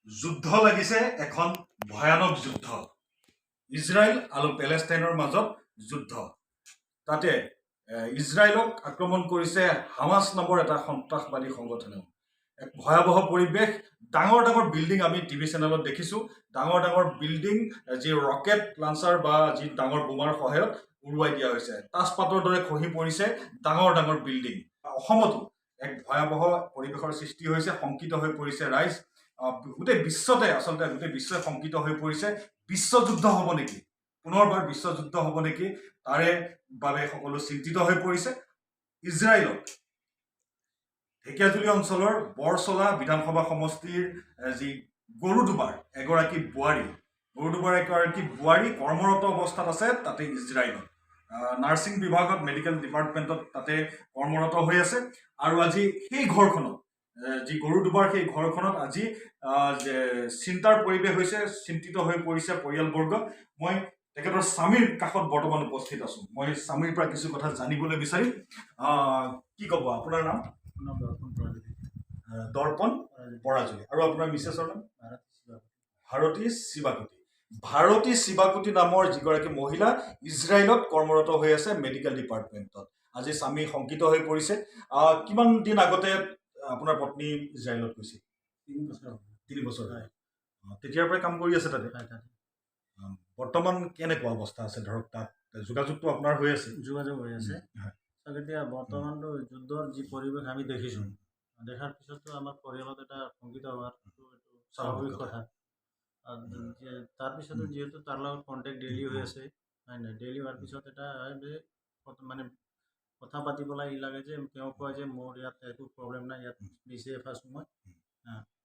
যুদ্ধ লাগিছে এখন ভয়ানক যুদ্ধ ইজৰাইল আৰু পেলেষ্টাইনৰ মাজত যুদ্ধ তাতে ইজৰাইলক আক্ৰমণ কৰিছে হামাস নামৰ এটা সন্ত্ৰাসবাদী সংগঠনে এক ভয়াবহ পৰিৱেশ ডাঙৰ ডাঙৰ বিল্ডিং আমি টিভি চেনেলত দেখিছো ডাঙৰ ডাঙৰ বিল্ডিং যি ৰকেট লাঞ্চাৰ বা যি ডাঙৰ বোমাৰ সহায়ত উৰুৱাই দিয়া হৈছে তাজপাতৰ দৰে খহি পৰিছে ডাঙৰ ডাঙৰ বিল্ডিং অসমতো এক ভয়াবহ পৰিৱেশৰ সৃষ্টি হৈছে শংকিত হৈ পৰিছে ৰাইজ গোটেই বিশ্বতে আচলতে গোটেই বিশ্বই শংকিত হৈ পৰিছে বিশ্বযুদ্ধ হ'ব নেকি পুনৰবাৰ বিশ্বযুদ্ধ হ'ব নেকি তাৰে বাবে সকলো চিন্তিত হৈ পৰিছে ইজৰাইলত ঢেকিয়াজুলি অঞ্চলৰ বৰচলা বিধানসভা সমষ্টিৰ যি গৰুডুবাৰ এগৰাকী বোৱাৰী কৰ্মৰত অৱস্থাত আছে তাতে ইজৰাইলত নাৰ্ছিং বিভাগত মেডিকেল ডিপাৰ্টমেণ্টত তাতে কৰ্মৰত হৈ আছে আৰু আজি সেই ঘৰখনত যি গৰুডুবাৰ সেই ঘৰখনত আজি চিন্তাৰ পৰিৱেশ হৈছে চিন্তিত হৈ পৰিছে পৰিয়ালবৰ্গ মই তেখেতৰ স্বামীৰ কাষত বৰ্তমান উপস্থিত আছো মই স্বামীৰ পৰা কিছু কথা জানিবলৈ বিচাৰিম কি ক'ব আপোনাৰ নাম দৰ্পণ বৰাজুলি আৰু আপোনাৰ মিছেছৰ নাম ভাৰতী শিৱাকুটি নামৰ যিগৰাকী মহিলা ইজৰাইলত কৰ্মৰত হৈ আছে মেডিকেল ডিপাৰ্টমেণ্টত আজি স্বামী শংকিত হৈ পৰিছে কিমান দিন আগতে আপোনাৰ পত্নী ইজৰাইলত গৈছিল 3 বছৰ তেতিয়াৰ পৰাই কাম কৰি আছে তাতে বৰ্তমান কেনেকুৱা অৱস্থা আছে ধৰক তাত যোগাযোগটো আপোনাৰ হৈ আছে এতিয়া বৰ্তমানটো যুদ্ধৰ যি পৰিৱেশ আমি দেখিছোঁ দেখাৰ পিছতো আমাৰ পৰিয়ালত এটা শংকিত হোৱাটো স্বাভাৱিক কথা তাৰপিছতো যিহেতু তাৰ লগত কণ্টেক্ট ডেইলি হৈ আছে হয় নাই ডেইলি হোৱাৰ পিছত এটা মানে কথা পাতিবলৈ লাগে যে তেওঁ কয় যে মোৰ ইয়াত একো প্ৰব্লেম নাই ইয়াত BCF আছোঁ মই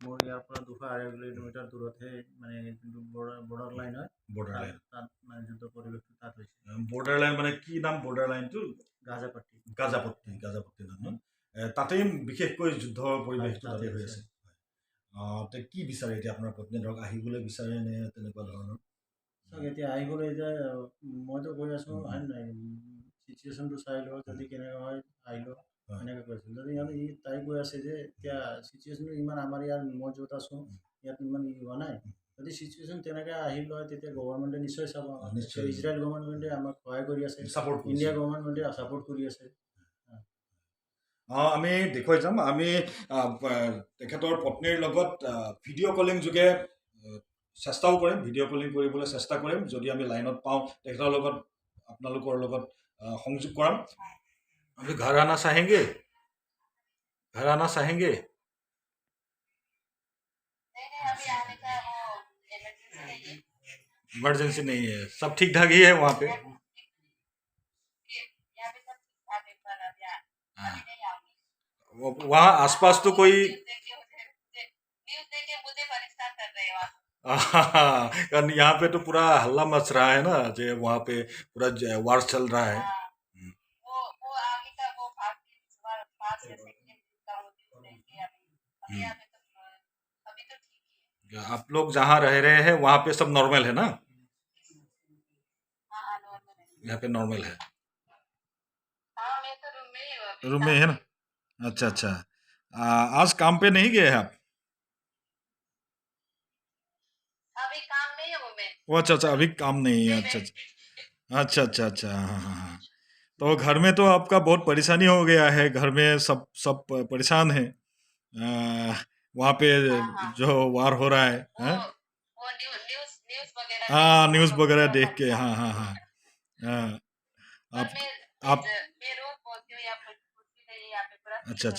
মোৰ ইয়াৰ পৰা 200-250 কিলোমিটাৰ দূৰতহে মানে যোনটো বৰ্ডাৰ লাইন হয় তাত মানে যুদ্ধ পৰিৱেশটো তাত হৈছে বৰ্ডাৰ লাইন মানে কি নাম বৰ্ডাৰ লাইনটো গাজাপট্টি নাম তাতেই বিশেষকৈ যুদ্ধৰ পৰিৱেশটো তাতে হৈ আছে কি বিচাৰে এতিয়া আপোনাৰ পত্নী ধৰক আহিবলৈ বিচাৰে নে তেনেকুৱা ধৰণৰ এতিয়া আহিবলৈ এতিয়া মইতো কৈ আছোঁ হয় নাই চিটুৱেশ্যনটো চাই লওঁ যদি কেনেকুৱা হয় আহিলোঁ এনেকৈ কৈছোঁ যদি আমি তাই কৈ আছে যে এতিয়া চিটুৱেশ্যনটো ইমান আমাৰ ইয়াৰ মই য'ত আছোঁ ইয়াত ইমান হোৱা নাই যদি চিটুৱেশ্যন তেনেকৈ আহিল হয় তেতিয়া গভৰ্ণমেণ্টে নিশ্চয় চাব ইজৰাইল গভৰ্ণমেণ্টে আমাক সহায় কৰি আছে ইণ্ডিয়া গভৰ্ণমেণ্টে ছাপোৰ্ট কৰি আছে আমি দেখুৱাই যাম আমি তেখেতৰ পত্নীৰ লগত ভিডিঅ' কলিং যোগে চেষ্টাও কৰিম ভিডিঅ' কলিং কৰিবলৈ চেষ্টা কৰিম যদি আমি লাইনত পাওঁ তেখেতৰ লগত আপোনালোকৰ লগত সংযোগ কৰাম আমি घर आना चाहेंगे इमरजेंसी नहीं है सब ठीक ठाक ही है वहाँ पे वहाँ आसपास तो कोई यहाँ पे तो पूरा हल्ला मच रहा है ना जो वहाँ पे पूरा वार चल रहा है आप लोग जहाँ रह रहे हैं वहाँ पे सब नॉर्मल है ना यहाँ पे नॉर्मल है रूम में है ना अच्छा आज काम पे नहीं गए हैं आप अभी काम नहीं है वो मैं अच्छा अभी काम नहीं है अच्छा हाँ तो घर में तो आपका बहुत परेशानी हो गया है घर में सब परेशान है वहाँ पे जो वार हो रहा है वो न्यूज़ वगैरह देख के हाँ आप मैं रोज बोलती हूँ यहाँ पे कुछ भी नहीं यहाँ पे पूरा अच्छा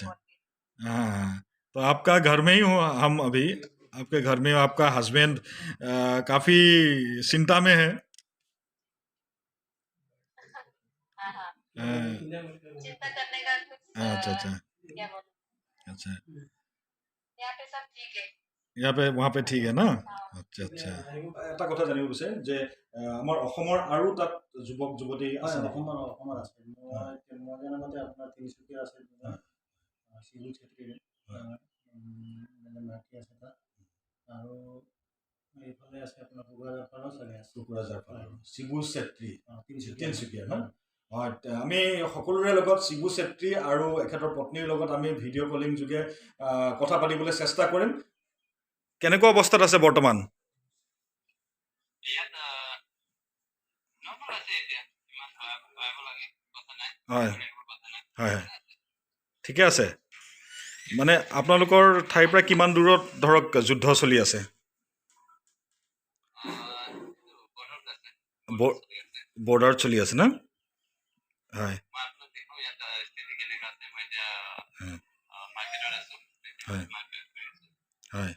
हाँ तो आपका घर में ही हो हम अभी आपके घर में आपका हस्बैंड काफी चिंता में है चिंता करने का कुछ अच्छा यहाँ पे सब ठीक है यहाँ पे वहाँ पे ठीक है ना अच्छा এটা কথা জানিব বিচাৰে যে আমাৰ অসমৰ আৰু তাত যুৱক যুৱতী আছে অসমৰ আছে মই জনামতে আপোনাৰ তিনিচুকীয়া আছে শিবু চেত্ৰী মাটি আছে তাত আৰু এইফালে আছে আপোনাৰ কোকৰাঝাৰ চাগে শিবু চেত্ৰী তিনিচুকীয়া ন আমি সকলোৰে লগত শিবু চেত্ৰী আৰু এখেতৰ পত্নীৰ লগত আমি ভিডিঅ' কলিং যোগে কথা পাতিবলৈ চেষ্টা কৰিম কেনেকুৱা অৱস্থাত আছে বৰ্তমান? হয় হয় ঠিকে আছে। মানে আপোনালোকৰ ঠাইৰ পৰা কিমান দূৰত ধৰক যুদ্ধ চলি আছে? বৰ্ডাৰত চলি আছে না? হয় হয় হয় হয়।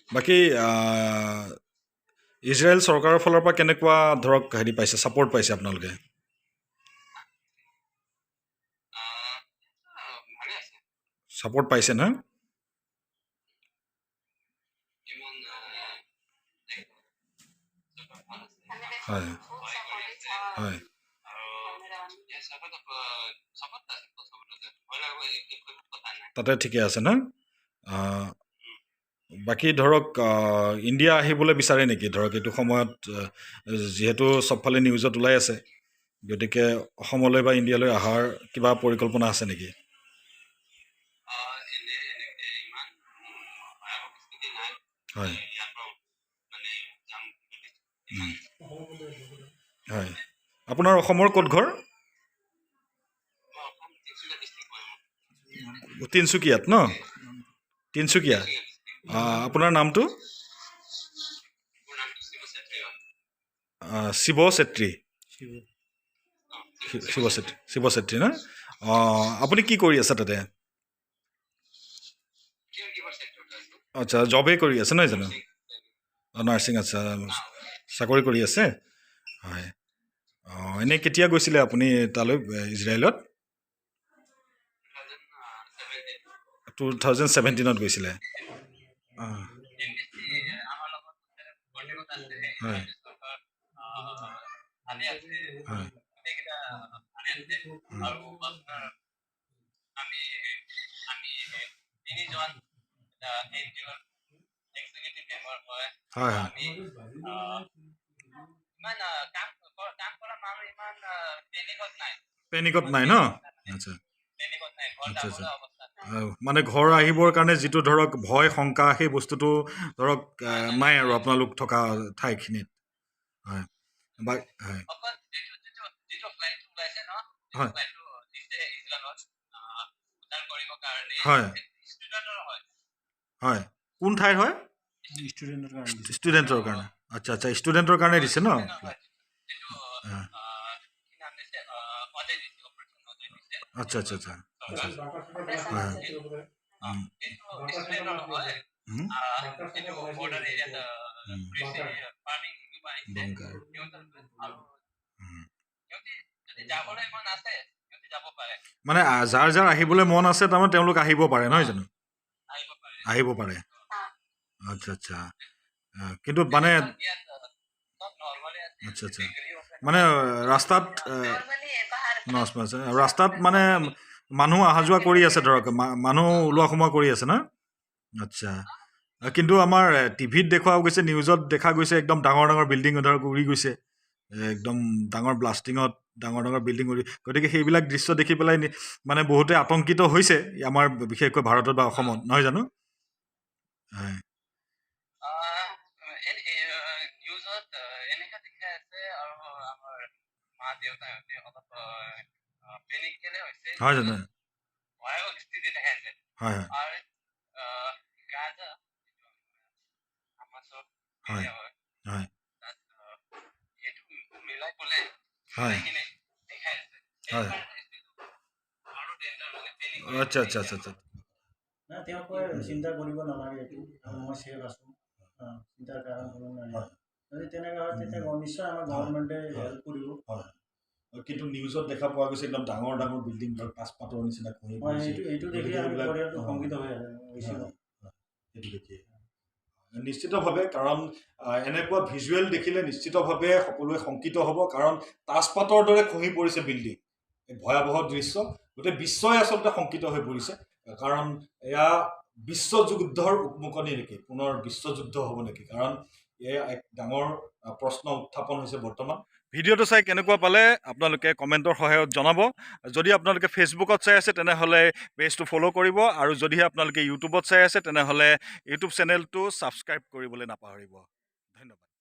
বাকী ইজৰাইল চৰকাৰৰ ফালৰ পৰা কেনেকুৱা ধৰক হেৰি পাইছে, ছাপৰ্ট পাইছে আপোনালোকে? ছাপৰ্ট পাইছে না? হয় হয় তাতে ঠিকে আছে না? বাকী ধৰক ইণ্ডিয়া আহিবলৈ বিচাৰে নেকি ধৰক এইটো সময়ত? যিহেতু চবফালে নিউজত ওলাই আছে, গতিকে অসমলৈ বা ইণ্ডিয়ালৈ অহাৰ কিবা পৰিকল্পনা আছে নেকি? হয় হয়। আপোনাৰ অসমৰ ক'ত ঘৰ? তিনিচুকীয়াত ন? তিনিচুকীয়া। আপোনাৰ নামটো? শিৱ চেত্ৰী। শিৱ চেত্ৰী না? আপুনি কি কৰি আছে তাতে? আচ্ছা, জবেই কৰি আছে নহয় জানো? নাৰ্ছিং, আচ্ছা, চাকৰি কৰি আছে? হয়। এনেই কেতিয়া গৈছিলে আপুনি তালৈ, ইজৰাইলত? 2017 গৈছিলে? অঁ হয় হয় হয় হয় পেনিকত নাই ন? আচ্ছা আচ্ছা আচ্ছা। মানে ঘৰ আহিবৰ কাৰণে যিটো ধৰক ভয় শংকা, সেই বস্তুটো ধৰক নাই আৰু আপোনালোক থকা ঠাইখিনিত? হয় হয় হয় হয় হয়। কোন ঠাইৰ হয়? ষ্টুডেণ্টৰ কাৰণে দিছে। ষ্টুডেণ্টৰ কাৰণে? আচ্ছা আচ্ছা, ষ্টুডেণ্টৰ কাৰণে দিছে ন? আচ্ছা আচ্ছা আচ্ছা আচ্ছা হয় বংকাৰ। মানে যাৰ যাৰ আহিবলৈ মন আছে তাৰমানে তেওঁলোক আহিব পাৰে নহয় জানো? আহিব পাৰে। আচ্ছা আচ্ছা। কিন্তু মানে আচ্ছা আচ্ছা, মানে ৰাস্তাত ৰাস্তাত মানে মানুহ অহা যোৱা কৰি আছে ধৰক, মানুহ ওলোৱা সোমোৱা কৰি আছে না? আচ্ছা। কিন্তু আমাৰ টিভিত দেখুওৱা গৈছে, নিউজত দেখা গৈছে একদম ডাঙৰ ডাঙৰ বিল্ডিং ধৰক উৰি গৈছে, একদম ডাঙৰ ব্লাষ্টিঙত ডাঙৰ ডাঙৰ বিল্ডিং উৰি। গতিকে সেইবিলাক দৃশ্য দেখি পেলাই মানে বহুতে আতংকিত হৈছে, আমাৰ বিশেষকৈ ভাৰতত বা অসমত, নহয় জানো? হয় হয় জানো? হয় হয় হয় হয় হয়। আচ্ছা আচ্ছা আচ্ছা আচ্ছা। না, তেওঁ কয় চিন্তা কৰিব নালাগে, এইটো মই ছেফ আছোঁ, চিন্তাৰ কাৰণ কোনো নাই। যদি তেনেকুৱা হয় তেতিয়া নিশ্চয় আমাৰ গভৰ্ণমেণ্টে হেল্প কৰিব। হয়। কিন্তু নিউজত দেখা পোৱা গৈছে একদম ডাঙৰ ডাঙৰ বিল্ডিং ধৰক পাছপাতৰ নিচিনা খহি পৰিছে। এইটো দেখি আমি পৰিয়ালটো শংকিত হৈ গৈছিলোঁ। সেইটো দেখিয়ে নিশ্চিতভাৱে, কাৰণ এনেকুৱা ভিজুৱেল দেখিলে নিশ্চিতভাৱে সকলোৱে শংকিত হ'ব, কাৰণ তাজপাতৰ দৰে খহি পৰিছে বিল্ডিং, এক ভয়াৱহ দৃশ্য। গোটেই বিশ্বই আচলতে শংকিত হৈ পৰিছে, কাৰণ এয়া বিশ্বযুদ্ধৰ উকমুকনি নেকি, পুনৰ বিশ্বযুদ্ধ হ'ব নেকি? কাৰণ এয়া এক ডাঙৰ প্ৰশ্ন উত্থাপন হৈছে বৰ্তমান। ভিডিঅ'টো চাই কেনেকুৱা পালে আপোনালোকে কমেণ্টৰ সহায়ত জনাব। যদি আপোনালোকে ফেচবুকত চাই আছে তেনেহ'লে পেজটো ফ'ল' কৰিব, আৰু যদিহে আপোনালোকে ইউটিউবত চাই আছে তেনেহ'লে ইউটিউব চেনেলটো ছাবস্ক্ৰাইব কৰিবলৈ নাপাহৰিব। ধন্যবাদ।